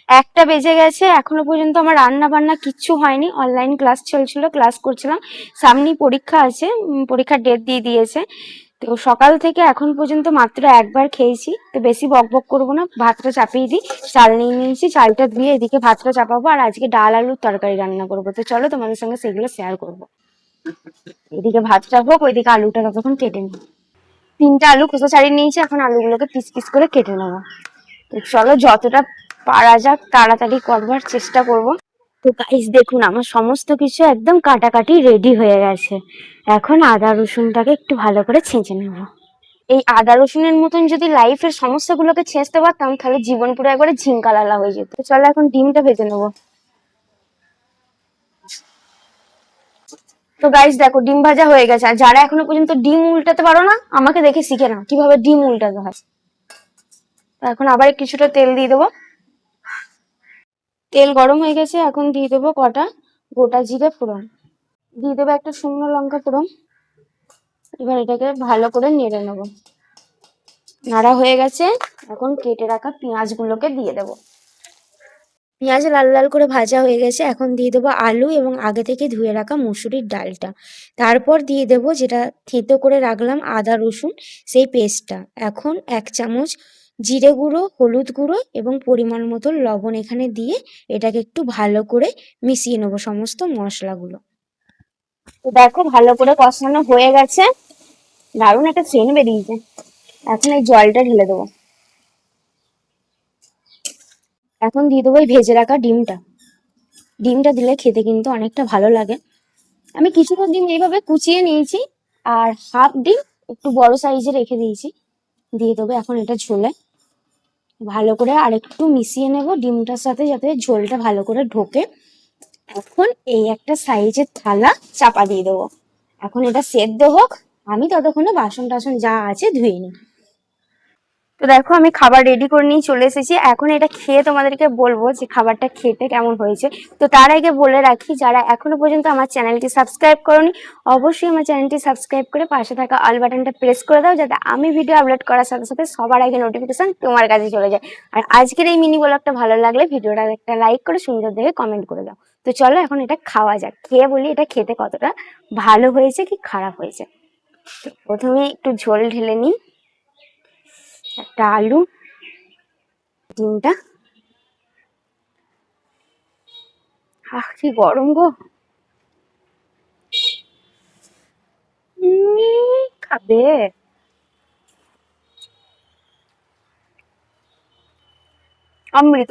একটা বেজে গেছে, এখনো পর্যন্ত আমার রান্না বান্না কিচ্ছু হয়নি। অনলাইন ক্লাস চলছিল, ক্লাস করছিলাম, সামনেই পরীক্ষা আছে, পরীক্ষার ডেট দিয়ে দিয়েছে। তো সকাল থেকে এখন পর্যন্ত মাত্র একবার খেয়েছি। তো বেশি বকবক করবো না, ভাতটা চাপিয়ে দিই। চাল নিয়ে নিয়েছি, চালটা ধুয়ে এদিকে ভাতটা চাপাবো, আর আজকে ডাল আলুর তরকারি রান্না করবো। তো চলো তোমাদের সঙ্গে সেগুলো শেয়ার করবো। এদিকে ভাতটা হোক, ওইদিকে আলুটা তখন কেটে নিই। 3টা আলু খোসা ছাড়িয়ে নিয়েছি, এখন আলুগুলোকে পিস পিস করে কেটে নেবো। তো চলো যতটা পারা যাক তাড়াতাড়ি করবার চেষ্টা করব। তো গাইস দেখুন, আমার সমস্ত কিছু একদম কাটাকাটি রেডি হয়ে গেছে। এখন আদা রসুনটাকে একটু ভালো করে ছেঁচে নেব। এই আদা রসুনের মতন যদি লাইফের সমস্যাগুলোকে ছেঁচতে পারতাম, তাহলে জীবন পুরো একবারে ঝিঙ্কালালা হয়ে যেত। তো চলো এখন ডিমটা ভেজে নেবো। তো গাইস দেখো, ডিম ভাজা হয়ে গেছে। আর যারা এখনো পর্যন্ত ডিম উল্টাতে পারো না, আমাকে দেখে শিখে নাও কিভাবে ডিম উল্টাতে হয়। তো এখন আবার কিছুটা তেল দিয়ে দেবো। তেল গরম হয়ে গেছে, এখন দিয়ে দেবো কটা গোটা জিরে ফোড়ন, দিয়ে দেবো একটা শুকনো লঙ্কা ফোড়ন। এবার এটাকে ভালো করে নেড়ে নেবো। নাড়া হয়ে গেছে, এখন কেটে রাখা পেঁয়াজ গুলোকে দিয়ে দেবো। পেঁয়াজ লাল লাল করে ভাজা হয়ে গেছে, এখন দিয়ে দেবো আলু এবং আগে থেকে ধুয়ে রাখা মুসুরির ডালটা। তারপর দিয়ে দেবো যেটা থেঁতো করে রাখলাম আদা রসুন, সেই পেস্টটা। এখন 1 চামচ জিরে গুঁড়ো, হলুদ গুঁড়ো এবং পরিমাণ মতো লবণ এখানে দিয়ে এটাকে একটু ভালো করে মিশিয়ে নেবো সমস্ত মশলাগুলো। তো দেখো ভালো করে কষানো হয়ে গেছে, দারুণ একটা সেন্ট বেরিয়েছে। এখন এই জলটা ঢেলে দেবো। এখন দিয়ে দেবো এই ভেজে রাখা ডিমটা। ডিমটা দিলে খেতে কিন্তু অনেকটা ভালো লাগে। আমি কিছুটা ডিম এইভাবে কুচিয়ে নিয়েছি, আর হাফ ডিম একটু বড় সাইজে রেখে দিয়েছি। দিয়ে দেবো এখন এটা ঝোলে ভালো করে আর একটু মিশিয়ে নেব ডিমটার সাথে, যাতে ঝোলটা ভালো করে ঢোকে। এখন এই একটা সাইজের থালা চাপা দিয়ে দেবো। এখন এটা সেদ্ধ হোক, আমি ততক্ষণে বাসন টাসন যা আছে ধুয়ে নিই। তো দেখো আমি খাবার রেডি করে নিয়ে চলে এসেছি। এখন এটা খেয়ে তোমাদেরকে বলবো যে খাবারটা খেতে কেমন হয়েছে। তো তার আগে বলে রাখি, যারা এখনো পর্যন্ত আমার চ্যানেলটি সাবস্ক্রাইব করোনি, অবশ্যই আমার চ্যানেলটি সাবস্ক্রাইব করে পাশে থাকা অল বাটনটা প্রেস করে দাও, যাতে আমি ভিডিও আপলোড করার সাথে সাথে সবার আগে নোটিফিকেশন তোমার কাছে চলে যায়। আর আজকের এই মিনি ব্লগটা ভালো লাগলে ভিডিওটা একটা লাইক করে সুন্দর দেখে কমেন্ট করে দাও। তো চলো এখন এটা খাওয়া যাক, খেয়ে বলি এটা খেতে কতটা ভালো হয়েছে কি খারাপ হয়েছে। প্রথমে একটু ঝোল ঢেলে নিই, একটা আলু, ডিমটা। কি গরম গো। খাবে? অমৃত।